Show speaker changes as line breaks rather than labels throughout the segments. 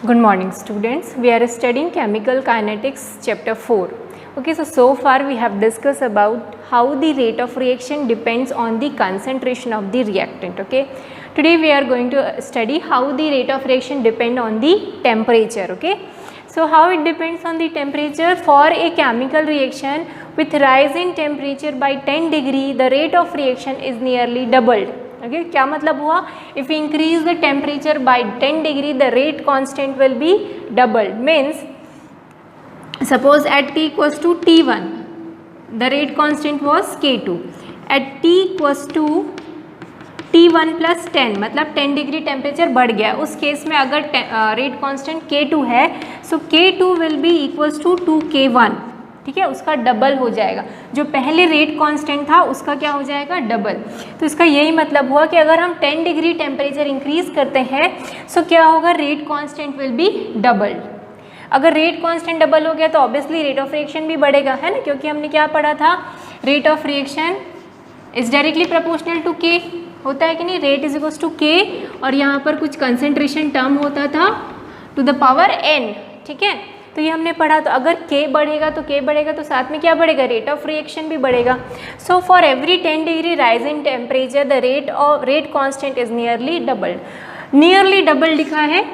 Good morning students. We are studying chemical kinetics chapter 4. Okay, so far we have discussed about how the rate of reaction depends on the concentration of the reactant. Okay, today we are going to study how the rate of reaction depend on the temperature. Okay, so how it depends on the temperature. For a chemical reaction with rise in temperature by 10 degree, the rate of reaction is nearly doubled. Okay, क्या मतलब हुआ? If we increase the temperature by 10 degree, the rate constant will be doubled. Means suppose at T equals to T1, the rate constant was K2. At T equals to T1 plus 10, मतलब 10 degree temperature बढ़ गया. उस case में अगर rate constant K2 है, so K2 will be equals to 2K1. ठीक है, उसका डबल हो जाएगा. जो पहले रेट कांस्टेंट था उसका क्या हो जाएगा? डबल. तो इसका यही मतलब हुआ कि अगर हम 10 डिग्री टेम्परेचर इंक्रीज करते हैं सो क्या होगा? Rate constant will be doubled. अगर रेट कांस्टेंट डबल हो गया तो ऑब्वियसली रेट ऑफ रिएक्शन भी बढ़ेगा, है ना, क्योंकि हमने क्या पढ़ा था? Rate of reaction is directly proportional to K. होता है कि नहीं? रेट इज इक्वल्स टू के और यहाँ पर कुछ कंसेंट्रेशन टर्म होता था टू द पावर n. ठीक है, तो ये हमने पढ़ा. तो अगर k बढ़ेगा तो k बढ़ेगा तो साथ में क्या बढ़ेगा? रेट ऑफ रिएक्शन भी बढ़ेगा. So for every 10 degree rise in temperature the rate constant is nearly double. Nearly double लिखा है,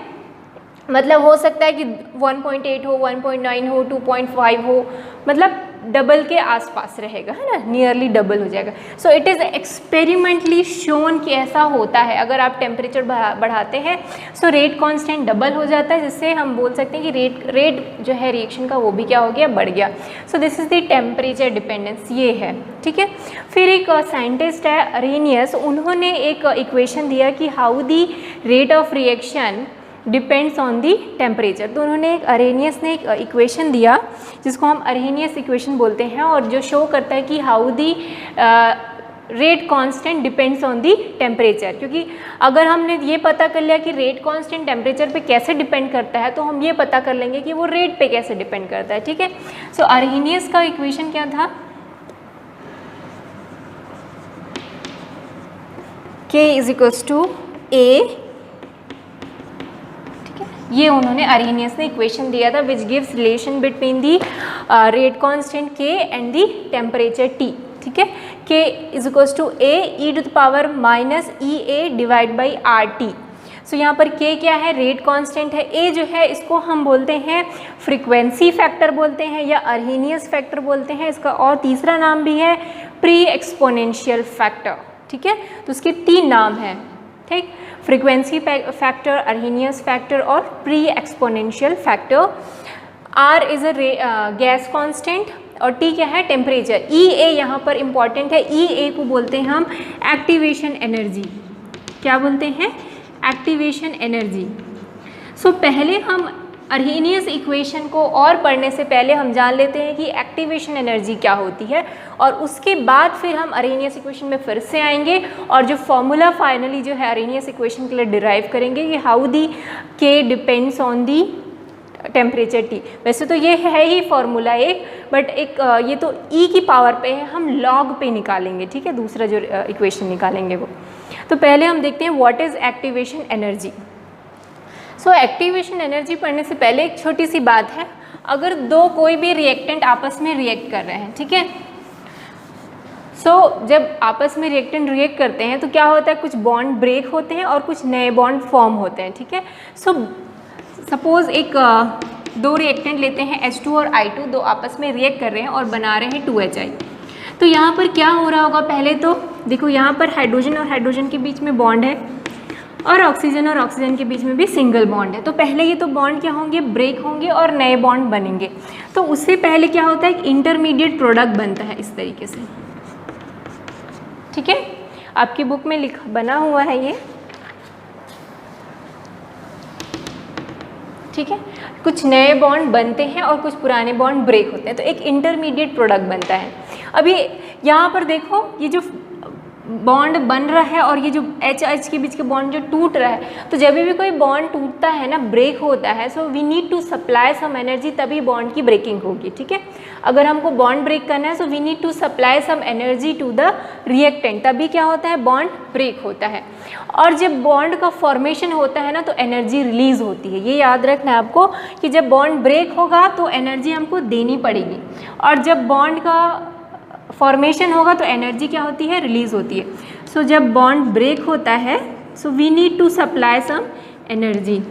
मतलब हो सकता है कि 1.8 हो, 1.9 हो, 2.5 हो, मतलब डबल के आसपास रहेगा, है ना. नियरली डबल हो जाएगा. So it is experimentally shown कि ऐसा होता है. अगर आप टेम्परेचर बढ़ाते हैं सो रेट कांस्टेंट डबल हो जाता है, जिससे हम बोल सकते हैं कि रेट जो है रिएक्शन का वो भी क्या हो गया? बढ़ गया. So this is the temperature dependence, ये है. ठीक है, फिर एक साइंटिस्ट है अरेनियस, उन्होंने एक इक्वेशन दिया कि how the rate of reaction depends on the temperature. तो उन्होंने अरेनियस ने एक इक्वेशन दिया जिसको हम अरेनियस इक्वेशन बोलते हैं, और जो शो करता है कि how the rate constant depends on the temperature. क्योंकि अगर हमने ये पता कर लिया कि रेट कांस्टेंट टेम्परेचर पे कैसे डिपेंड करता है, तो हम ये पता कर लेंगे कि वो रेट पे कैसे डिपेंड करता है. ठीक है, सो अरेनियस का इक्वेशन क्या था? K is equals to A. ये उन्होंने अरेनियस ने इक्वेशन दिया था which gives relation between the rate constant K and the temperature T. ठीक है, K is equals to A e to the power minus EA divide by RT. So यहाँ पर K क्या है? रेट कांस्टेंट है. A जो है इसको हम बोलते हैं फ्रीक्वेंसी फैक्टर बोलते हैं या अरेनियस फैक्टर बोलते हैं. इसका और तीसरा नाम भी है प्री एक्सपोनेंशियल फैक्टर. ठीक है, तो उसके 3 नाम हैं. ठीक, फ्रीक्वेंसी फैक्टर, अरेनियस फैक्टर और pre exponential factor. R is a gas constant और T क्या है? टेम्परेचर. EA यहाँ पर इंपॉर्टेंट है. EA को बोलते हैं हम एक्टिवेशन एनर्जी. क्या बोलते हैं? Activation energy. सो पहले हम अरेनियस इक्वेशन को और पढ़ने से पहले हम जान लेते हैं कि एक्टिवेशन एनर्जी क्या होती है, और उसके बाद फिर हम अरेनियस इक्वेशन में फिर से आएंगे और जो फॉर्मूला फाइनली जो है अरेनियस इक्वेशन के लिए डिराइव करेंगे कि how the K depends on the temperature T. वैसे तो ये है ही फॉर्मूला एक, बट एक ये तो E की पावर पे है, हम लॉग पे निकालेंगे. ठीक है, दूसरा जो इक्वेशन निकालेंगे वो. तो पहले हम देखते हैं what is activation energy. So activation energy पढ़ने से पहले एक छोटी सी बात है. अगर दो कोई भी रिएक्टेंट आपस में रिएक्ट कर रहे हैं, ठीक है, सो जब आपस में रिएक्टेंट रिएक्ट करते हैं तो क्या होता है? कुछ बॉन्ड ब्रेक होते हैं और कुछ नए बॉन्ड फॉर्म होते हैं. ठीक है, सो सपोज एक दो रिएक्टेंट लेते हैं H2 और I2, दो आपस में रिएक्ट कर रहे हैं और बना रहे हैं 2HI. तो यहाँ पर क्या हो रहा होगा? पहले तो देखो, यहाँ पर हाइड्रोजन और हाइड्रोजन के बीच में बॉन्ड है और ऑक्सीजन के बीच में भी सिंगल बॉन्ड है. तो पहले ये तो बॉन्ड क्या होंगे? ब्रेक होंगे और नए बॉन्ड बनेंगे. तो उससे पहले क्या होता है? एक इंटरमीडिएट प्रोडक्ट बनता है इस तरीके से. ठीक है, आपकी बुक में बना हुआ है ये. ठीक है, कुछ नए बॉन्ड बनते हैं और कुछ पुराने बॉन्ड ब्रेक होते हैं, तो एक इंटरमीडिएट प्रोडक्ट बनता है. अभी यहाँ पर देखो, ये जो बॉन्ड बन रहा है और ये जो एच एच के बीच के बॉन्ड जो टूट रहा है, तो जब भी कोई बॉन्ड टूटता है ना, ब्रेक होता है, so we need to supply some energy, तभी बॉन्ड की ब्रेकिंग होगी। ठीक है, अगर हमको बॉन्ड ब्रेक करना है, so we need to supply some energy to the reactant, तभी क्या होता है, बॉन्ड ब्रेक होता है। और जब बॉन्ड का फॉर्मेशन होता है ना, तो एनर्जी रिलीज होती है। ये याद रखना है आपको कि जब बॉन्ड ब्रेक होगा तो एनर्जी हमको देनी पड़ेगी, और जब बॉन्ड का फॉर्मेशन होगा तो एनर्जी क्या होती है, रिलीज होती है। सो जब बॉन्ड ब्रेक होता है, so we need to supply some energy,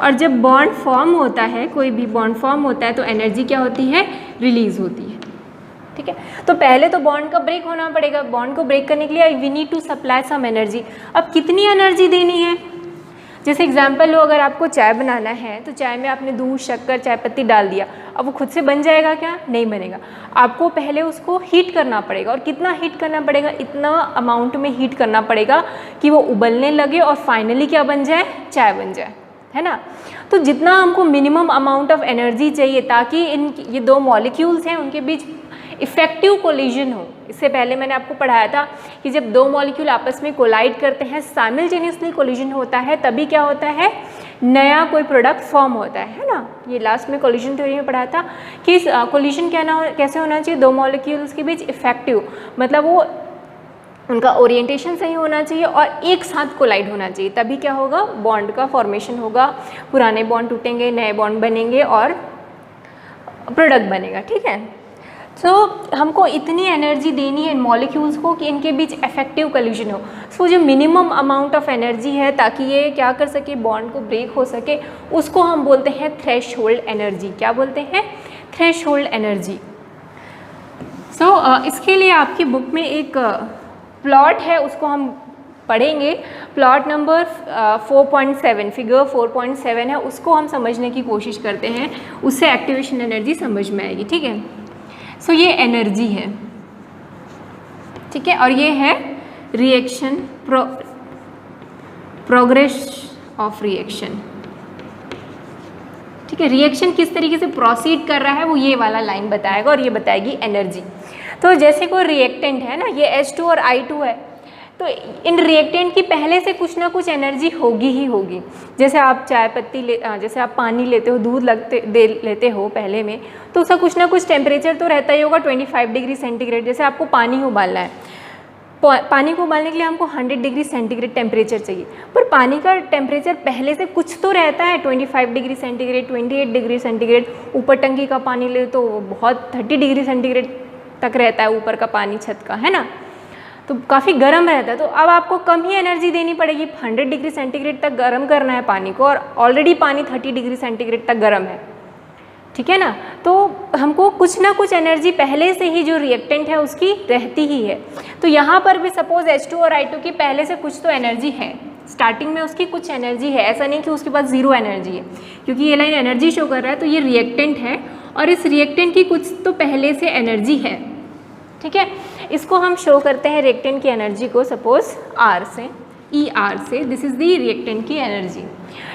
और जब बॉन्ड फॉर्म होता है, कोई भी बॉन्ड फॉर्म होता है, तो एनर्जी क्या होती है, रिलीज होती है। ठीक है, तो पहले तो बॉन्ड का ब्रेक होना पड़ेगा, बॉन्ड को ब्रेक करने के लिए we need to supply some energy. अब कितनी एनर्जी देनी है, जैसे एग्जांपल लो, अगर आपको चाय बनाना है तो चाय में आपने दूध, शक्कर, चाय पत्ती डाल दिया, अब वो खुद से बन जाएगा क्या, नहीं बनेगा, आपको पहले उसको हीट करना पड़ेगा। और कितना हीट करना पड़ेगा, इतना अमाउंट में हीट करना पड़ेगा कि वो उबलने लगे और फाइनली क्या बन जाए, चाय बन जाए, है ना। तो जितना हमको मिनिमम अमाउंट ऑफ एनर्जी चाहिए ताकि ये दो मॉलिक्यूल्स हैं उनके बीच इफेक्टिव कोलिजन हो। इससे पहले मैंने आपको पढ़ाया था कि जब दो मॉलिक्यूल आपस में कोलाइड करते हैं, साइमल्टेनियसली कोलिजन होता है, तभी क्या होता है, नया कोई प्रोडक्ट फॉर्म होता है ना। ये लास्ट में कोलिजन थ्योरी में पढ़ाया था कि कोलिजन कैसे होना चाहिए, दो मॉलिक्यूल्स के बीच इफेक्टिव, मतलब वो उनका ओरिएंटेशन सही होना चाहिए और एक साथ कोलाइड होना चाहिए, तभी क्या होगा, बॉन्ड का फॉर्मेशन होगा, पुराने बॉन्ड टूटेंगे, नए बॉन्ड बनेंगे और प्रोडक्ट बनेगा। ठीक है, तो हमको इतनी एनर्जी देनी है इन मॉलिक्यूल्स को कि इनके बीच इफेक्टिव कोलिजन हो। सो जो मिनिमम अमाउंट ऑफ एनर्जी है ताकि ये क्या कर सके, बॉन्ड को ब्रेक हो सके, उसको हम बोलते हैं थ्रेशहोल्ड एनर्जी। क्या बोलते हैं, थ्रेशहोल्ड एनर्जी। सो इसके लिए आपकी बुक में एक प्लॉट है, उसको हम पढ़ेंगे। प्लॉट नंबर 4.7, फिगर 4.7 है, उसको हम समझने की कोशिश करते हैं, उससे एक्टिवेशन एनर्जी समझ में आएगी। ठीक है, सो ये एनर्जी है, ठीक है, और ये है रिएक्शन, प्रोग्रेस ऑफ रिएक्शन। ठीक है, रिएक्शन किस तरीके से प्रोसीड कर रहा है वो ये वाला लाइन बताएगा और ये बताएगी एनर्जी। तो जैसे कोई रिएक्टेंट है ना, ये H2 और I2 है, तो इन रिएक्टेंट की पहले से कुछ ना कुछ एनर्जी होगी ही होगी। जैसे आप चाय पत्ती जैसे आप पानी लेते हो, दूध लेते हो पहले में, तो उसका कुछ ना कुछ टेम्परेचर तो रहता ही होगा 25 डिग्री सेंटीग्रेड। जैसे आपको पानी उबालना है, पानी को उबालने के लिए हमको 100 डिग्री सेंटीग्रेड टेम्परेचर चाहिए, पर पानी का टेम्परेचर पहले से कुछ तो रहता है, 25 डिग्री सेंटीग्रेड, 28 डिग्री सेंटीग्रेड। ऊपर टंकी का पानी ले तो बहुत 30 डिग्री सेंटीग्रेड तक रहता है ऊपर का पानी, छत का, है ना, तो काफ़ी गर्म रहता है। तो अब आपको कम ही एनर्जी देनी पड़ेगी, 100 डिग्री सेंटीग्रेड तक गर्म करना है पानी को, और ऑलरेडी पानी 30 डिग्री सेंटीग्रेड तक गर्म है। ठीक है ना, तो हमको कुछ ना कुछ एनर्जी पहले से ही जो रिएक्टेंट है उसकी रहती ही है। तो यहाँ पर भी सपोज H2 और I2 की पहले से कुछ तो एनर्जी है, स्टार्टिंग में उसकी कुछ एनर्जी है, ऐसा नहीं कि उसके पास ज़ीरो एनर्जी है, क्योंकि ये लाइन एनर्जी शो कर रहा है, तो ये रिएक्टेंट है और इस रिएक्टेंट की कुछ तो पहले से एनर्जी है। ठीक है, इसको हम शो करते हैं रिएक्टेंट की एनर्जी को, सपोज R से, ER से, दिस इज़ दी रिएक्टेंट की एनर्जी।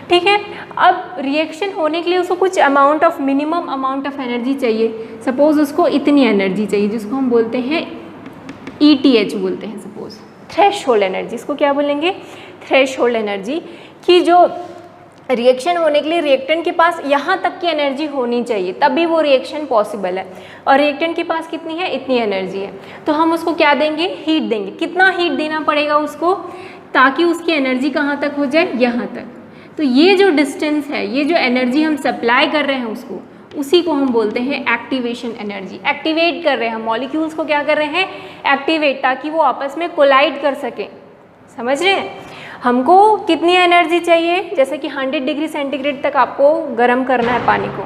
ठीक है, अब रिएक्शन होने के लिए उसको कुछ amount of, minimum amount of energy चाहिए। सपोज उसको इतनी एनर्जी चाहिए, जिसको हम बोलते हैं ETH बोलते हैं, सपोज थ्रेशहोल्ड एनर्जी। इसको क्या बोलेंगे, थ्रेशहोल्ड एनर्जी, कि जो रिएक्शन होने के लिए रिएक्टेंट के पास यहाँ तक की एनर्जी होनी चाहिए, तभी वो रिएक्शन पॉसिबल है। और रिएक्टेंट के पास कितनी है, इतनी एनर्जी है, तो हम उसको क्या देंगे, हीट देंगे। कितना हीट देना पड़ेगा उसको, ताकि उसकी एनर्जी कहाँ तक हो जाए, यहाँ तक। तो ये जो डिस्टेंस है, ये जो एनर्जी हम सप्लाई कर रहे हैं उसको, उसी को हम बोलते हैं एक्टिवेशन एनर्जी। एक्टिवेट कर रहे हैं हम मॉलिक्यूल्स को, क्या कर रहे हैं, एक्टिवेट, ताकि वो आपस में कोलाइड कर सकें। समझ रहे हैं, हमको कितनी एनर्जी चाहिए, जैसे कि 100 डिग्री सेंटीग्रेड तक आपको गर्म करना है पानी को,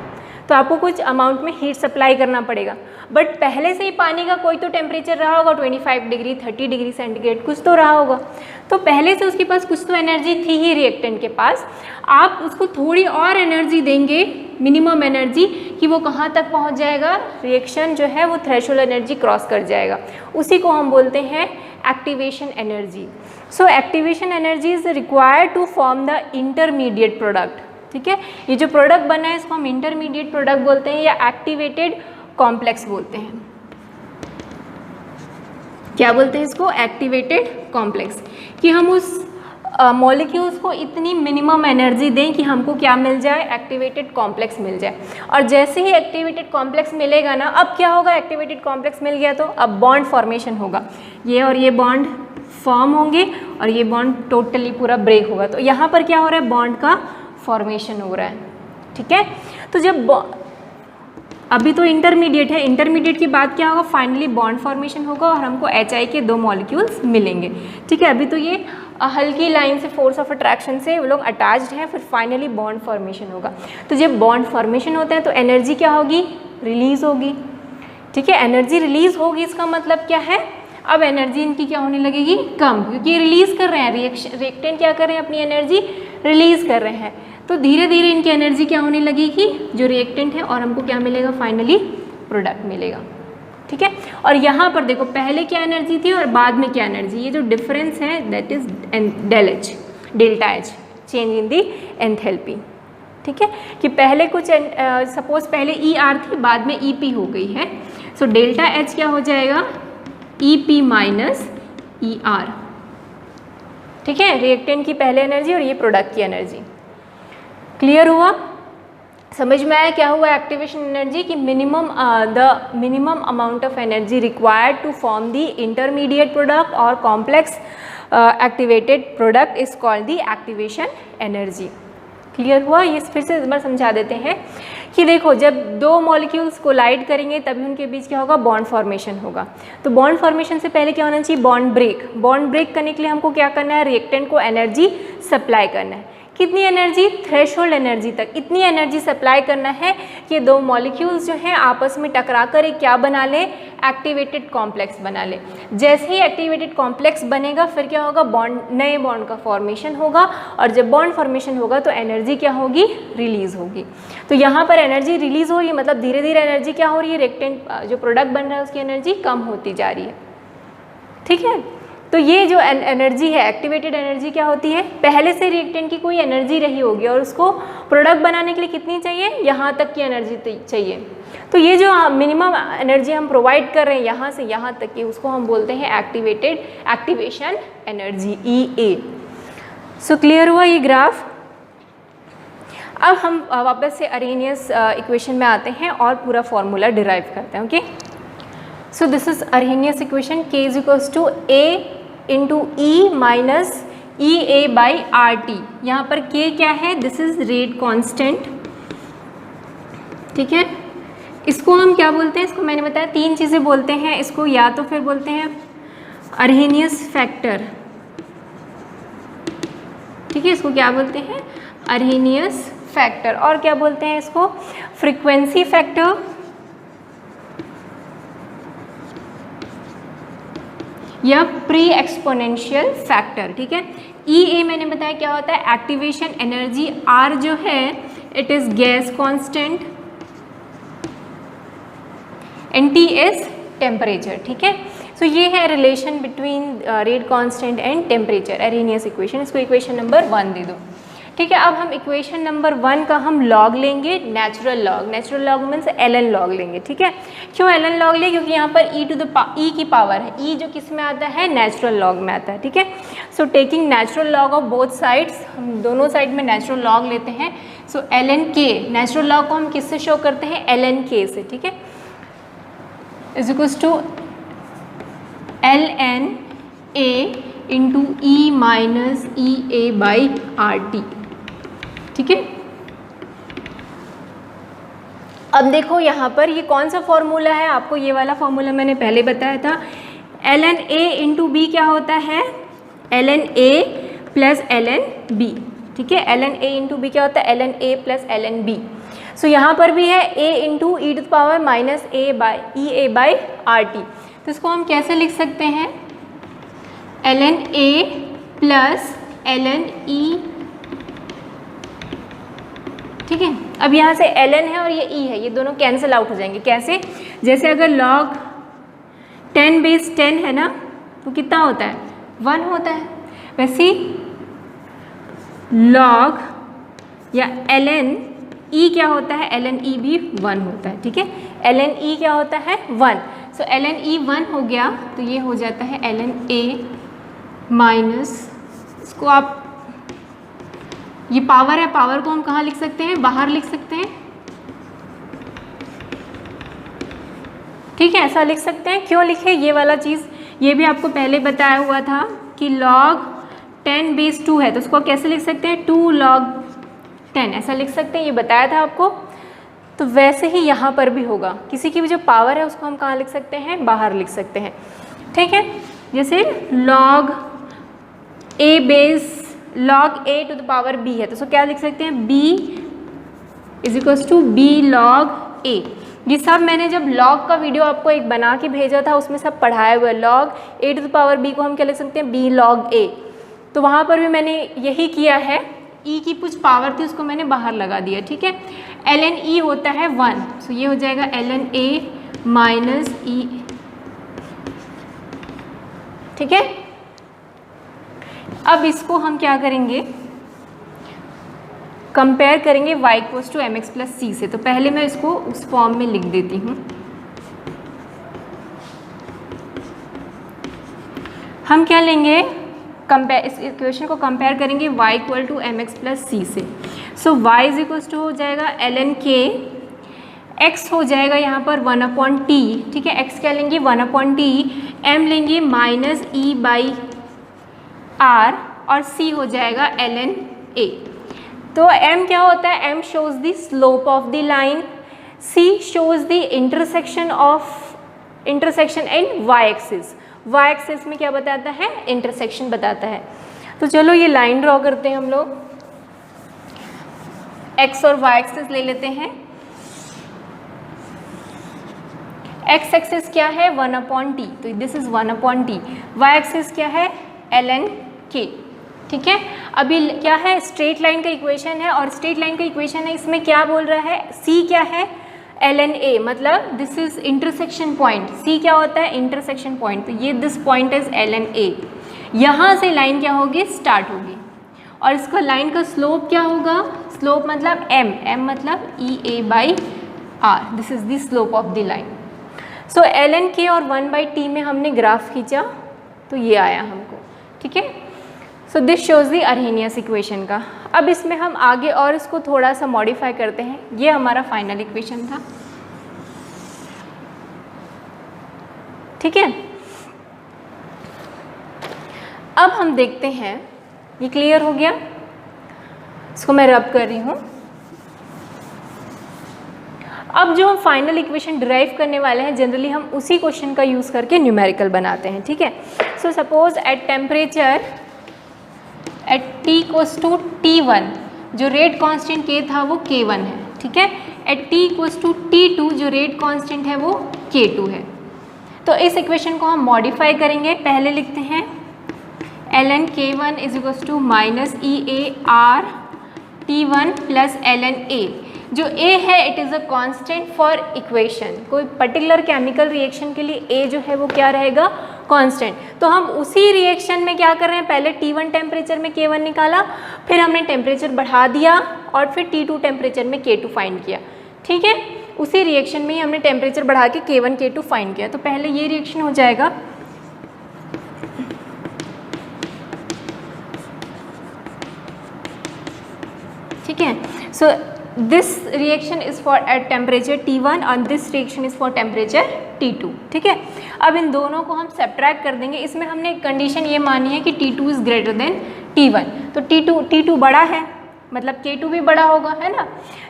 तो आपको कुछ अमाउंट में हीट सप्लाई करना पड़ेगा। बट पहले से ही पानी का कोई तो टेम्परेचर रहा होगा, 25 डिग्री, 30 डिग्री सेंटीग्रेड, कुछ तो रहा होगा, तो पहले से उसके पास कुछ तो एनर्जी थी ही रिएक्टेंट के पास। आप उसको थोड़ी और एनर्जी देंगे, मिनिमम एनर्जी, कि वो कहाँ तक पहुँच जाएगा, रिएक्शन जो है वो थ्रेशोल्ड एनर्जी क्रॉस कर जाएगा। उसी को हम बोलते हैं activation energy. So activation energy is required to form the intermediate product. ठीक है, ये जो प्रोडक्ट बना है इसको हम इंटरमीडिएट प्रोडक्ट बोलते हैं या एक्टिवेटेड कॉम्प्लेक्स बोलते हैं। क्या बोलते हैं इसको, एक्टिवेटेड कॉम्प्लेक्स, कि हम उस मॉलिक्यूल्स को इतनी मिनिमम एनर्जी दें कि हमको क्या मिल जाए, एक्टिवेटेड कॉम्प्लेक्स मिल जाए। और जैसे ही एक्टिवेटेड कॉम्प्लेक्स मिलेगा ना, अब क्या होगा, एक्टिवेटेड कॉम्प्लेक्स मिल गया तो अब बॉन्ड फॉर्मेशन होगा, ये और ये बॉन्ड फॉर्म होंगे और ये बॉन्ड टोटली पूरा ब्रेक होगा। तो यहाँ पर क्या हो रहा है, बॉन्ड का फॉर्मेशन हो रहा है, ठीक है। तो जब अभी तो इंटरमीडिएट है, इंटरमीडिएट के बाद क्या होगा, फाइनली बॉन्ड फॉर्मेशन होगा और हमको HI के 2 मॉलिक्यूल्स मिलेंगे, ठीक है। अभी तो ये हल्की लाइन से, फोर्स ऑफ अट्रैक्शन से वो लोग अटैच्ड हैं, फिर फाइनली बॉन्ड फॉर्मेशन होगा। तो जब बॉन्ड फॉर्मेशन होता है तो एनर्जी क्या होगी, रिलीज होगी, ठीक है। एनर्जी रिलीज होगी, इसका मतलब क्या है, अब एनर्जी इनकी क्या होने लगेगी, कम, क्योंकि ये रिलीज कर रहे हैं, रिएक्टेंट क्या कर रहे हैं, अपनी एनर्जी रिलीज कर रहे हैं। तो धीरे धीरे इनकी एनर्जी क्या होने लगेगी, जो रिएक्टेंट है, और हमको क्या मिलेगा, फाइनली प्रोडक्ट मिलेगा, ठीक है। और यहाँ पर देखो पहले क्या एनर्जी थी और बाद में क्या एनर्जी, ये जो डिफरेंस है that is delta H, change in the enthalpy, ठीक है। कि पहले कुछ सपोज पहले ER थी, बाद में EP हो गई है, सो डेल्टा एच क्या हो जाएगा, EP माइनस ER, ठीक है। रिएक्टेंट की पहले एनर्जी और ये प्रोडक्ट की एनर्जी। क्लियर हुआ, समझ में आया क्या हुआ एक्टिवेशन एनर्जी, की minimum amount of energy required to form the intermediate product और complex activated product is called the activation energy. Clear हुआ, ये फिर से एक बार समझा देते हैं कि देखो जब 2 मॉलिक्यूल्स कोलाइड करेंगे तभी उनके बीच क्या होगा, बॉन्ड फॉर्मेशन होगा। तो बॉन्ड फॉर्मेशन से पहले क्या होना चाहिए, बॉन्ड ब्रेक। बॉन्ड ब्रेक करने के लिए हमको क्या करना है, रिएक्टेंट को एनर्जी सप्लाई करना है। कितनी एनर्जी, थ्रेशोल्ड एनर्जी तक, इतनी एनर्जी सप्लाई करना है कि 2 मॉलिक्यूल्स जो हैं आपस में टकरा कर एक क्या बना ले, एक्टिवेटेड कॉम्प्लेक्स बना ले। जैसे ही एक्टिवेटेड कॉम्प्लेक्स बनेगा फिर क्या होगा, बॉन्ड, नए बॉन्ड का फॉर्मेशन होगा, और जब बॉन्ड फॉर्मेशन होगा तो एनर्जी क्या होगी, रिलीज होगी। तो यहाँ पर एनर्जी रिलीज हो रही है, मतलब धीरे धीरे एनर्जी क्या हो रही है, रिएक्टेंट जो प्रोडक्ट बन रहा है उसकी एनर्जी कम होती जा रही है, ठीक है। तो ये जो एनर्जी है, एक्टिवेटेड एनर्जी क्या होती है, पहले से रिएक्टेंट की कोई एनर्जी रही होगी और उसको प्रोडक्ट बनाने के लिए कितनी चाहिए, यहाँ तक की एनर्जी चाहिए। तो ये जो मिनिमम एनर्जी हम प्रोवाइड कर रहे हैं यहाँ से यहाँ तक की, उसको हम बोलते हैं activation energy, EA। So clear हुआ ये ग्राफ। अब हम वापस से अरेनियस इक्वेशन में आते हैं और पूरा फॉर्मूला डिराइव करते हैं, okay. So this is Arrhenius equation, K is equals to A into E minus EA by RT। यहाँ पर K क्या है, दिस इज रेट कांस्टेंट, ठीक है। इसको हम क्या बोलते हैं, इसको मैंने बताया 3 चीज़ें बोलते हैं इसको, या तो फिर बोलते हैं अरहेनियस फैक्टर, ठीक है, इसको क्या बोलते हैं, अरहेनियस फैक्टर, और क्या बोलते हैं इसको, फ्रीक्वेंसी फैक्टर, या प्री एक्सपोनेंशियल फैक्टर, ठीक है। EA मैंने बताया क्या होता है, एक्टिवेशन एनर्जी, R जो है it is gas constant, and T is temperature, ठीक है। सो ये है relation between rate constant and temperature, Arrhenius equation. इसको इक्वेशन नंबर 1 दे दो, ठीक है। अब हम इक्वेशन नंबर 1 का हम लॉग लेंगे, natural log means ln log लेंगे, ठीक है। क्यों ln लॉग ले, क्योंकि यहाँ पर e की पावर है, e जो किस में आता है, नेचुरल लॉग में आता है, ठीक है। So taking natural log of both sides, हम दोनों साइड में नेचुरल लॉग लेते हैं। सो ln k, नेचुरल लॉग को हम किससे शो करते हैं, ln k से, ठीक है, is equals to ln a into E minus EA by RT, ठीक है। अब देखो यहाँ पर ये कौन सा फॉर्मूला है, आपको ये वाला फॉर्मूला मैंने पहले बताया था। ln A इंटू बी क्या होता है, ln A plus ln B, ठीक है। ln A इंटू बी क्या होता है, ln A plus ln B। So यहाँ पर भी है A into e to the power minus EA by RT। तो इसको हम कैसे लिख सकते हैं, ln A plus ln E, ठीक है। अब यहाँ से ln है और ये E है, ये दोनों कैंसिल आउट हो जाएंगे। कैसे, जैसे अगर log 10 बेस 10 है ना, तो कितना होता है, 1 होता है। वैसे log या ln E क्या होता है, ln E भी 1 होता है, ठीक है। ln E क्या होता है, 1। सो ln E 1 हो गया, तो ये हो जाता है ln A माइनस, इसको आप, ये पावर है, पावर को हम कहाँ लिख सकते हैं, बाहर लिख सकते हैं, ठीक है, ऐसा लिख सकते हैं। क्यों लिखे ये वाला चीज़, ये भी आपको पहले बताया हुआ था कि log 10⁻² है, तो उसको कैसे लिख सकते हैं, 2 log 10 ऐसा लिख सकते हैं, ये बताया था आपको। तो वैसे ही यहाँ पर भी होगा, किसी की भी जो पावर है उसको हम कहाँ लिख सकते हैं, बाहर लिख सकते हैं, ठीक है। जैसे log A to the power B है, तो उसको क्या लिख सकते हैं, B = B log A। ये सब मैंने जब log का वीडियो आपको एक बना के भेजा था उसमें सब पढ़ाया हुआ है। log A to the power B को हम क्या लिख सकते हैं, B log A। तो वहाँ पर भी मैंने यही किया है, E की कुछ पावर थी उसको मैंने बाहर लगा दिया, ठीक है। ln E होता है 1, सो ये हो जाएगा ln A माइनस E, ठीक है। अब इसको हम क्या करेंगे, कंपेयर करेंगे y = mx + c से। तो पहले मैं इसको उस फॉर्म में लिख देती हूँ। हम क्या लेंगे, कंपेयर, इस इक्वेशन को कंपेयर करेंगे y = mx + c से। सो y = हो जाएगा ln k, x हो जाएगा यहाँ पर 1/t, ठीक है। x क्या लेंगे, 1/t, m लेंगे -e/r और c हो जाएगा ln a। तो m क्या होता है, m shows the slope of the line, c shows the intersection in y axis। y axis में क्या बताता है, इंटरसेक्शन बताता है। तो चलो ये लाइन ड्रॉ करते हैं हम लोग, x और y एक्सिस ले लेते हैं। x एक्सिस क्या है, 1/t, तो this is 1/t। y axis क्या है, ln k, ठीक है। अभी क्या है, स्ट्रेट लाइन का इक्वेशन है, और स्ट्रेट लाइन का इक्वेशन है, इसमें क्या बोल रहा है, c क्या है, ln a, मतलब this is intersection point. c क्या होता है, इंटरसेक्शन पॉइंट, तो ये this point is ln a। यहाँ से लाइन क्या होगी, स्टार्ट होगी, और इसका लाइन का स्लोप क्या होगा, स्लोप मतलब m मतलब EA/r, this is the slope of the line. So ln k और 1/t में हमने ग्राफ खींचा तो ये आया हमको, ठीक है। So this shows the Arrhenius equation का। अब इसमें हम आगे और इसको थोड़ा सा मॉडिफाई करते हैं, ये हमारा फाइनल इक्वेशन था, ठीक है। अब हम देखते हैं, ये क्लियर हो गया, इसको मैं रब कर रही हूँ। अब जो हम फाइनल इक्वेशन डिराइव करने वाले हैं, जनरली हम उसी क्वेश्चन का यूज़ करके न्यूमेरिकल बनाते हैं, ठीक है। So suppose at temperature at t = T1, जो रेट कांस्टेंट k था वो K1 है, ठीक है। एट t = T2, जो रेट कांस्टेंट है वो K2 है। तो इस इक्वेशन को हम मॉडिफाई करेंगे, पहले लिखते हैं ln K1 = -EAR T1 + ln A। जो A है it is a constant for equation, कोई पर्टिकुलर केमिकल रिएक्शन के लिए A जो है वो क्या रहेगा, कांस्टेंट। तो हम उसी रिएक्शन में क्या कर रहे हैं, पहले T1 टेम्परेचर में K1 निकाला, फिर हमने टेम्परेचर बढ़ा दिया और फिर T2 टेम्परेचर में K2 फाइंड किया, ठीक है। उसी रिएक्शन में ही हमने टेम्परेचर बढ़ा के K1 K2 फाइंड किया। तो पहले ये रिएक्शन हो जाएगा, ठीक है। So this reaction is for at temperature T1 और this reaction is for temperature T2, ठीक है। अब इन दोनों को हम सब्ट्रैक्ट कर देंगे। इसमें हमने एक कंडीशन ये मानी है कि T2 is greater than T1, तो T2 बड़ा है, मतलब K2 भी बड़ा होगा, है ना,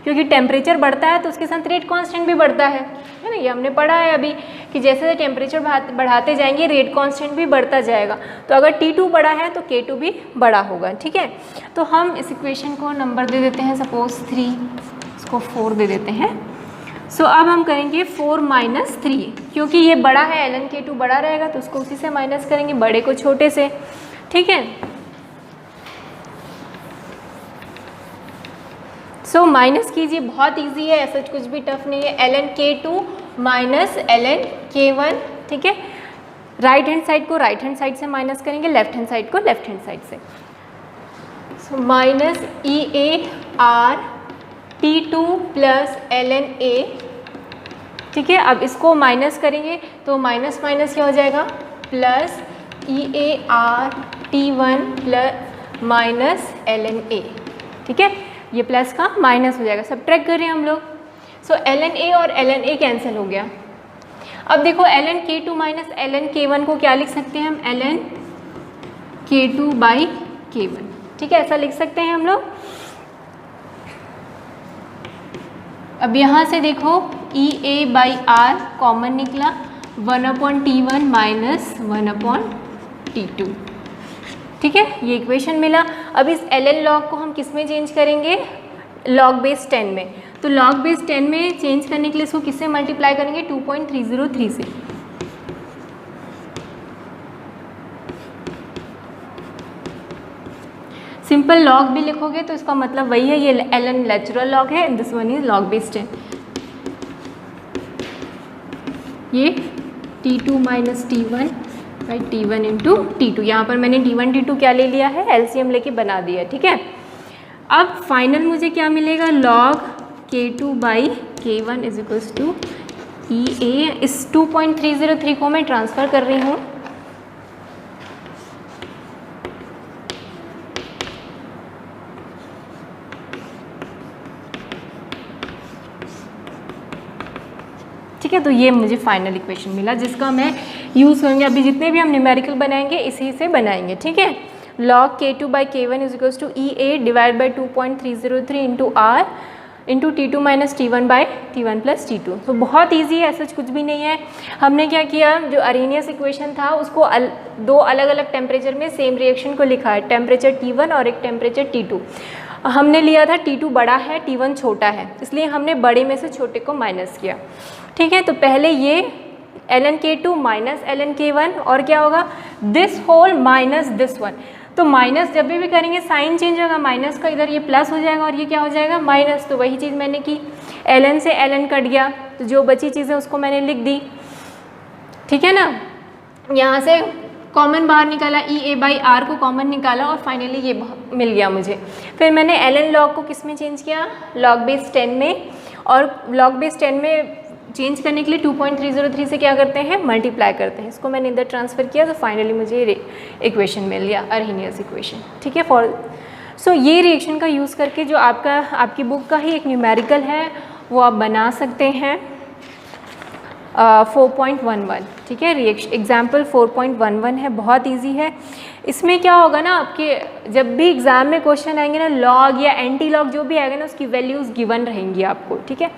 क्योंकि टेम्परेचर बढ़ता है तो उसके साथ रेट कांस्टेंट भी बढ़ता है ना। ये हमने पढ़ा है अभी कि जैसे टेम्परेचर बढ़ाते जाएंगे रेट कांस्टेंट भी बढ़ता जाएगा। तो अगर T2 बड़ा है तो K2 भी बड़ा होगा, ठीक है। तो हम इस इक्वेशन को नंबर दे देते हैं, सपोज 3, इसको 4 दे देते हैं। सो अब हम करेंगे 4 - 3, क्योंकि ये बड़ा है, ln K2 बड़ा रहेगा तो उसको उसी से माइनस करेंगे, बड़े को छोटे से, ठीक है। सो माइनस कीजिए, बहुत इजी है, ऐसा कुछ भी टफ नहीं है। ln K2 minus ln K1, ठीक है। राइट हैंड साइड को राइट हैंड साइड से माइनस करेंगे, लेफ्ट हैंड साइड को लेफ्ट हैंड साइड से। So minus EAR T2 + ln A ठीक है। अब इसको माइनस करेंगे तो माइनस माइनस क्या हो जाएगा, plus EART1 plus minus LNA, ठीक है। ये प्लस का माइनस हो जाएगा, सब्ट्रैक्ट कर रहे हैं हम लोग। सो LNA और LNA कैंसिल हो गया। अब देखो LNK2 माइनस LNK1 को क्या लिख सकते हैं हम, LNK2 बाई K1, ठीक है, ऐसा लिख सकते हैं हम लोग। अब यहाँ से देखो EA बाई R कॉमन निकला, 1/T1 माइनस 1/T2, ठीक है, ये इक्वेशन मिला। अब इस ln log को हम किस में चेंज करेंगे, log बेस 10 में। तो log बेस 10 में चेंज करने के लिए इसको किससे मल्टीप्लाई करेंगे, 2.303 से। सिंपल लॉग भी लिखोगे तो इसका मतलब वही है, ये ln नेचुरल लॉग है and this one is log base 10। ये T2 minus T1 by T1 into T2, यहाँ पर मैंने T1 T2 क्या ले लिया है, LCM लेके बना दिया, ठीक है। अब फाइनल मुझे क्या मिलेगा, log K2 by K1 is equals to EA। इस 2.303 को मैं ट्रांसफ़र कर रही हूँ, ठीक है। तो ये मुझे फाइनल इक्वेशन मिला जिसका मैं यूज़ करूँगी। अभी जितने भी हम न्यूमेरिकल बनाएंगे इसी से बनाएंगे, ठीक है। log K2 by K1 is equals to EA divide by 2.303 into R into T2 minus T1 by T1 plus T2। तो बहुत ईजी है, ऐसा कुछ भी नहीं है। हमने क्या किया, जो अरेनियस इक्वेशन था उसको दो अलग अलग टेम्परेचर में सेम रिएक्शन को लिखा है, टेम्परेचर T1 और एक टेम्परेचर T2। हमने लिया था T2 बड़ा है, T1 छोटा है, इसलिए हमने बड़े में से छोटे को माइनस किया, ठीक है। तो पहले ये LNK2 माइनस LNK1 और क्या होगा, this whole minus this one. तो माइनस जब भी करेंगे साइन चेंज होगा, माइनस का इधर ये प्लस हो जाएगा और ये क्या हो जाएगा, माइनस। तो वही चीज़ मैंने की, LN से LN कट गया तो जो बची चीज़ें उसको मैंने लिख दी, ठीक है ना। यहाँ से कॉमन बाहर निकाला, EA बाई R को कॉमन निकाला और फाइनली ये मिल गया मुझे। फिर मैंने LN log को किस में चेंज किया, log बेस 10 में, और log बेस 10 में चेंज करने के लिए 2.303 से क्या करते हैं, मल्टीप्लाई करते हैं। इसको मैंने इधर ट्रांसफ़र किया तो फाइनली मुझे इक्वेशन मिल गया, अरहेनियस इक्वेशन, ठीक है। सो ये रिएक्शन का यूज़ करके जो आपकी बुक का ही एक न्यूमेरिकल है वो आप बना सकते हैं 4.11, ठीक है। रिएक्शन एग्जाम्पल 4.11 है, बहुत ईजी है। इसमें क्या होगा ना, आपके जब भी एग्ज़ाम में क्वेश्चन आएंगे ना, लॉग या एंटी लॉग जो भी आएगा ना उसकी वैल्यूज़ गिवन रहेंगी आपको, ठीक है।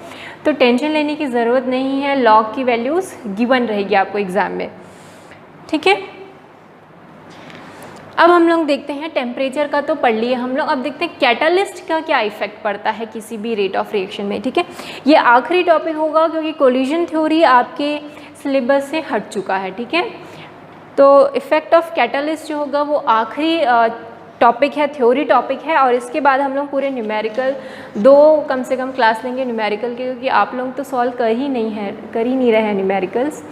तो टेंशन लेने की ज़रूरत नहीं है, लॉग की वैल्यूज़ गिवन रहेगी आपको एग्ज़ाम में, ठीक है। अब हम लोग देखते हैं, टेम्परेचर का तो पढ़ लिए हम लोग, अब देखते हैं कैटालिस्ट का क्या इफेक्ट पड़ता है किसी भी रेट ऑफ रिएक्शन में, ठीक है। ये आखिरी टॉपिक होगा क्योंकि कोलिजन थ्योरी आपके सिलेबस से हट चुका है, ठीक है। तो इफ़ेक्ट ऑफ कैटालिस्ट जो होगा वो आखिरी टॉपिक है, थ्योरी टॉपिक है, और इसके बाद हम लोग पूरे न्यूमेरिकल कम से कम क्लास लेंगे न्यूमेरिकल के, क्योंकि आप लोग तो सॉल्व कर ही नहीं रहे हैं न्यूमेरिकल्स।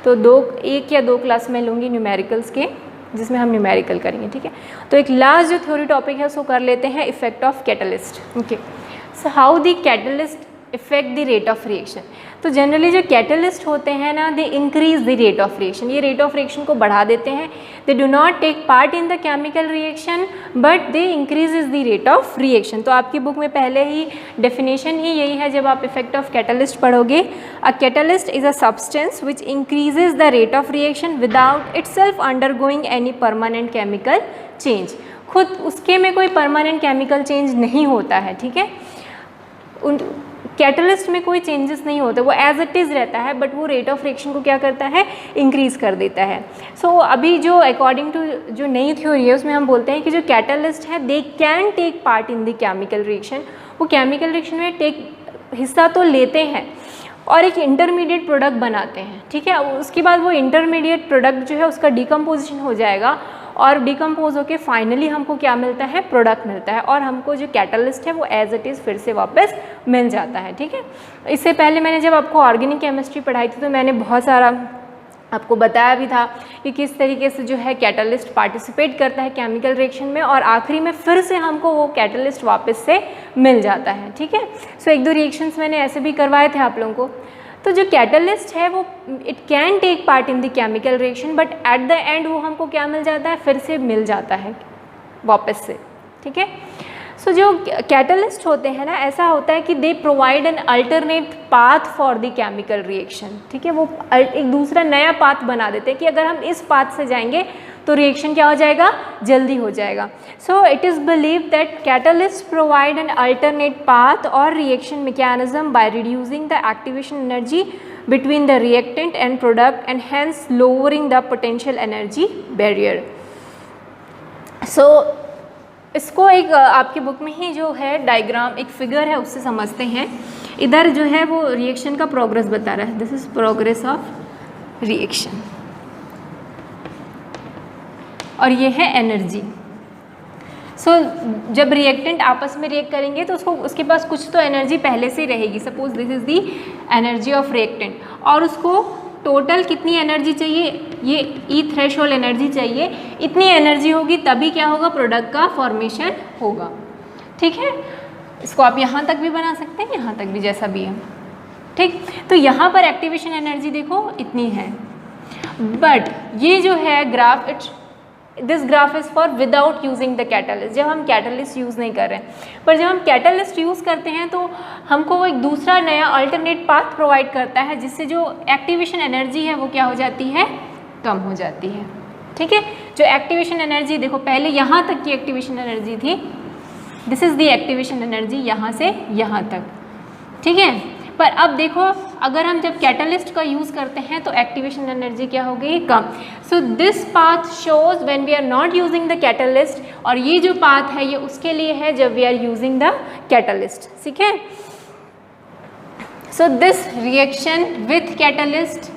तो एक या दो क्लास में लूँगी न्यूमेरिकल्स के, जिसमें हम न्यूमेरिकल करेंगे, ठीक है। तो एक लास्ट जो थ्योरी टॉपिक है उसको कर लेते हैं, effect of catalyst, okay. So how the catalyst effect the rate of reaction. तो जनरली जो कैटलिस्ट होते हैं ना, they increase the rate of reaction, ये रेट ऑफ रिएक्शन को बढ़ा देते हैं। They do not take part in the chemical reaction but they increases the rate of reaction. तो आपकी बुक में पहले ही डेफिनेशन ही यही है जब आप इफेक्ट ऑफ कैटलिस्ट पढ़ोगे, a catalyst is a substance which increases the rate of reaction without itself undergoing any permanent chemical change. खुद उसके में कोई परमानेंट केमिकल चेंज नहीं होता है, ठीक है। कैटलिस्ट में कोई चेंजेस नहीं होते, वो एज इट इज़ रहता है, बट वो रेट ऑफ रिएक्शन को क्या करता है, इंक्रीज़ कर देता है। सो अभी जो अकॉर्डिंग टू जो नई थ्योरी है उसमें हम बोलते हैं कि जो कैटलिस्ट है they can take part in the chemical reaction, वो केमिकल रिएक्शन में हिस्सा तो लेते हैं और एक इंटरमीडिएट प्रोडक्ट बनाते हैं, ठीक है। उसके बाद वो इंटरमीडिएट प्रोडक्ट जो है उसका डिकम्पोजिशन हो जाएगा और डिकम्पोज होकर फाइनली हमको क्या मिलता है, प्रोडक्ट मिलता है, और हमको जो कैटलिस्ट है वो एज इट इज़ फिर से वापस मिल जाता है, ठीक है। इससे पहले मैंने जब आपको ऑर्गेनिक केमिस्ट्री पढ़ाई थी तो मैंने बहुत सारा आपको बताया भी था कि किस तरीके से जो है कैटलिस्ट पार्टिसिपेट करता है केमिकल रिएक्शन में, और आखिरी में फिर से हमको वो कैटलिस्ट वापस से मिल जाता है, ठीक है। सो एक दो रिएक्शंस मैंने ऐसे भी करवाए थे आप लोगों को। तो जो कैटलिस्ट है वो it can take part in the chemical reaction, but at the end वो हमको क्या मिल जाता है, फिर से मिल जाता है वापस से, ठीक है। सो जो कैटलिस्ट होते हैं ना, ऐसा होता है कि they provide an alternate path for the chemical reaction, ठीक है। वो एक दूसरा नया पाथ बना देते हैं कि अगर हम इस पाथ से जाएंगे तो रिएक्शन क्या हो जाएगा, जल्दी हो जाएगा। So it is believe that catalyst provide an alternate path और reaction mechanism by reducing the activation energy between the reactant and product and hence lowering the potential energy barrier. So इसको एक आपकी बुक में ही जो है diagram, एक figure है, उससे समझते हैं। इधर जो है वो रिएक्शन का प्रोग्रेस बता रहा है, this is progress of reaction, और ये है एनर्जी। सो जब रिएक्टेंट आपस में रिएक्ट करेंगे तो उसके पास कुछ तो एनर्जी पहले से रहेगी, suppose this is the energy of reactant, और उसको टोटल कितनी एनर्जी चाहिए, ये ई थ्रेशोल्ड एनर्जी चाहिए, इतनी एनर्जी होगी तभी क्या होगा, प्रोडक्ट का फॉर्मेशन होगा, ठीक है। इसको आप यहाँ तक भी बना सकते हैं, यहाँ तक भी, जैसा भी है, ठीक। तो यहाँ पर एक्टिवेशन एनर्जी देखो इतनी है, बट ये जो है graph, this graph is for without using the catalyst, जब हम कैटलिस्ट यूज़ नहीं कर रहे हैं। पर जब हम कैटलिस्ट यूज़ करते हैं तो हमको वो एक दूसरा नया अल्टरनेट पाथ प्रोवाइड करता है, जिससे जो एक्टिवेशन एनर्जी है वो क्या हो जाती है, कम हो जाती है, ठीक है। जो एक्टिवेशन एनर्जी देखो, पहले यहाँ तक की एक्टिवेशन एनर्जी थी, this is the activation energy यहाँ से यहाँ तक, ठीक है। पर अब देखो, अगर हम जब कैटलिस्ट का यूज़ करते हैं तो एक्टिवेशन एनर्जी क्या हो गई, कम। So this path shows when we are not using the catalyst, और ये जो पाथ है ये उसके लिए है जब we are using the catalyst, ठीक है। So this reaction with catalyst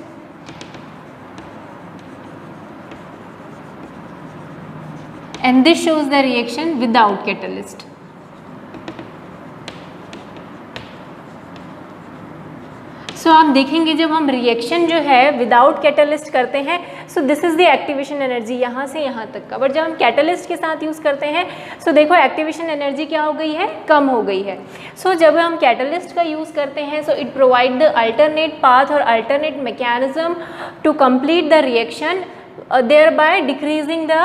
and this shows the reaction without catalyst. So आप देखेंगे जब हम रिएक्शन जो है विदाउट कैटलिस्ट करते हैं, so this is the activation energy यहाँ से यहाँ तक का, बट जब हम कैटलिस्ट के साथ यूज़ करते हैं सो देखो एक्टिवेशन एनर्जी क्या हो गई है, कम हो गई है। सो जब हम कैटलिस्ट का यूज़ करते हैं so it provide the alternate path और alternate mechanism to complete the reaction, thereby decreasing the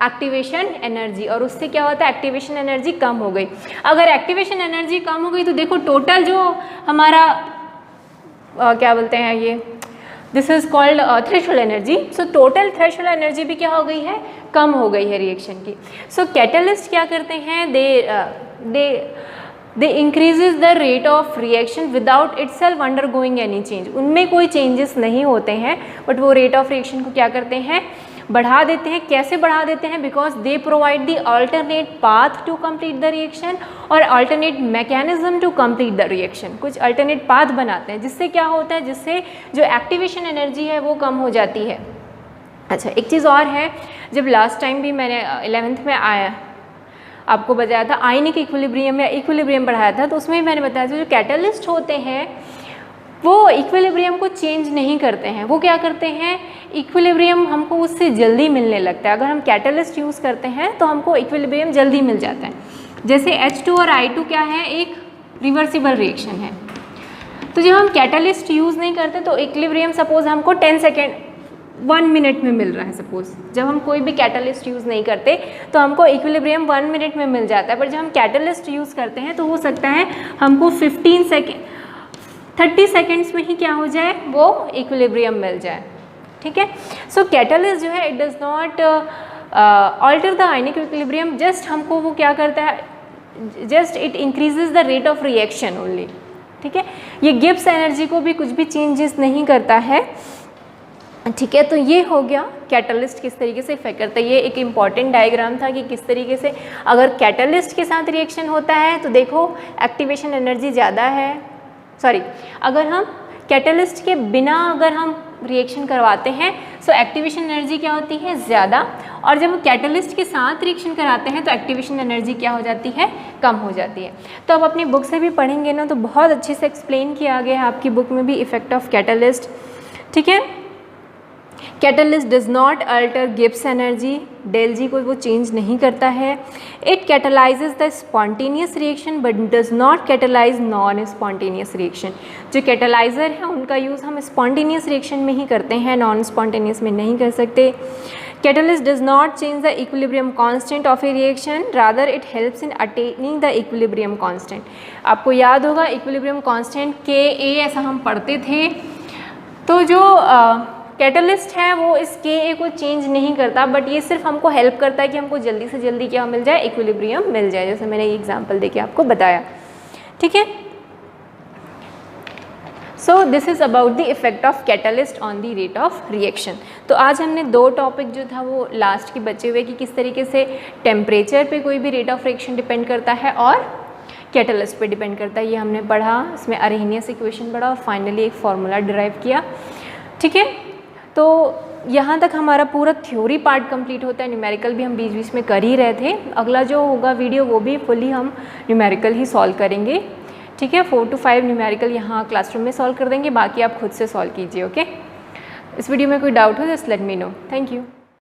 activation energy, और उससे क्या होता है, एक्टिवेशन एनर्जी कम हो गई। अगर एक्टिवेशन एनर्जी कम हो गई तो देखो टोटल जो हमारा क्या बोलते हैं, ये this is called threshold energy. So total threshold energy भी क्या हो गई है, कम हो गई है रिएक्शन की। सो कैटलिस्ट क्या करते हैं, they increases the rate of reaction without itself undergoing any change, उनमें कोई चेंजेस नहीं होते हैं, बट वो रेट ऑफ रिएक्शन को क्या करते हैं, बढ़ा देते हैं। कैसे बढ़ा देते हैं, because they provide the alternate path to complete the reaction और alternate mechanism to complete the reaction, कुछ अल्टरनेट पाथ बनाते हैं, जिससे क्या होता है, जिससे जो एक्टिवेशन एनर्जी है वो कम हो जाती है। अच्छा, एक चीज़ और है, जब लास्ट टाइम भी मैंने 11th में आया आपको बताया था आयनिक इक्विलिब्रियम या इक्विलिब्रियम पढ़ाया था, तो उसमें भी मैंने बताया था जो कैटलिस्ट होते हैं वो इक्विलिब्रियम को चेंज नहीं करते हैं, वो क्या करते हैं, इक्विलिब्रियम हमको उससे जल्दी मिलने लगता है। अगर हम कैटलिस्ट यूज़ करते हैं तो हमको इक्विलिब्रियम जल्दी मिल जाता है। जैसे H2 और I2 क्या है, एक रिवर्सिबल रिएक्शन है। तो जब हम कैटलिस्ट यूज़ नहीं करते तो इक्विलिब्रियम सपोज हमको 10 सेकेंड 1 मिनट में मिल रहा है। सपोज जब हम कोई भी कैटलिस्ट यूज़ नहीं करते तो हमको इक्विलिब्रियम 1 मिनट में मिल जाता है, पर जब हम कैटलिस्ट यूज़ करते हैं तो हो सकता है हमको 30 सेकेंड्स में ही क्या हो जाए, वो इक्विलिब्रियम मिल जाए, ठीक है। सो कैटलिस्ट जो है it does not alter the ionic equilibrium, just हमको वो क्या करता है, just it increases the rate of reaction only, ठीक है। ये गिब्स एनर्जी को भी कुछ भी चेंजेस नहीं करता है, ठीक है। तो ये हो गया कैटलिस्ट किस तरीके से इफेक्ट करता है। ये एक इम्पॉर्टेंट डायग्राम था कि किस तरीके से अगर कैटलिस्ट के साथ रिएक्शन होता है तो देखो एक्टिवेशन एनर्जी ज़्यादा है, सॉरी अगर हम कैटलिस्ट के बिना अगर हम रिएक्शन करवाते हैं सो एक्टिवेशन एनर्जी क्या होती है, ज़्यादा, और जब हम कैटलिस्ट के साथ रिएक्शन कराते हैं तो एक्टिवेशन एनर्जी क्या हो जाती है, कम हो जाती है। तो आप अपनी बुक से भी पढ़ेंगे ना तो बहुत अच्छे से एक्सप्लेन किया गया है आपकी बुक में भी इफेक्ट ऑफ कैटलिस्ट, ठीक है। Catalyst does not alter Gibbs energy, del G को वो चेंज नहीं करता है। It catalyses the spontaneous reaction but does not catalyse non spontaneous reaction. जो कैटलाइजर है उनका यूज़ हम स्पॉन्टेनियस रिएक्शन में ही करते हैं, नॉन स्पॉन्टेनियस में नहीं कर सकते। Catalyst does not change the equilibrium constant of a reaction, rather it helps in attaining the equilibrium constant. आपको याद होगा equilibrium constant Ka ऐसा हम पढ़ते थे। तो जो कैटलिस्ट है वो इस Ka को चेंज नहीं करता, बट ये सिर्फ हमको हेल्प करता है कि हमको जल्दी से जल्दी क्या मिल जाए, इक्विलिब्रियम मिल जाए, जैसे मैंने एग्जांपल देके आपको बताया। ठीक है, so this is about the effect of catalyst on the rate of reaction. तो आज हमने दो टॉपिक जो था वो लास्ट के बचे हुए कि किस तरीके से टेम्परेचर पे कोई भी रेट ऑफ रिएक्शन डिपेंड करता है और कैटलिस्ट पे डिपेंड करता है, ये हमने पढ़ा। इसमें अरेनियस इक्वेशन पढ़ा और फाइनली एक फार्मूला डिराइव किया। ठीक है, तो यहाँ तक हमारा पूरा थ्योरी पार्ट कंप्लीट होता है। न्यूमेरिकल भी हम बीच बीच में कर ही रहे थे। अगला जो होगा वीडियो वो भी फुली हम न्यूमेरिकल ही सॉल्व करेंगे। ठीक है, 4 to 5 न्यूमेरिकल यहाँ क्लासरूम में सॉल्व कर देंगे, बाकी आप खुद से सॉल्व कीजिए। ओके, इस वीडियो में कोई डाउट हो just let me know. Thank you.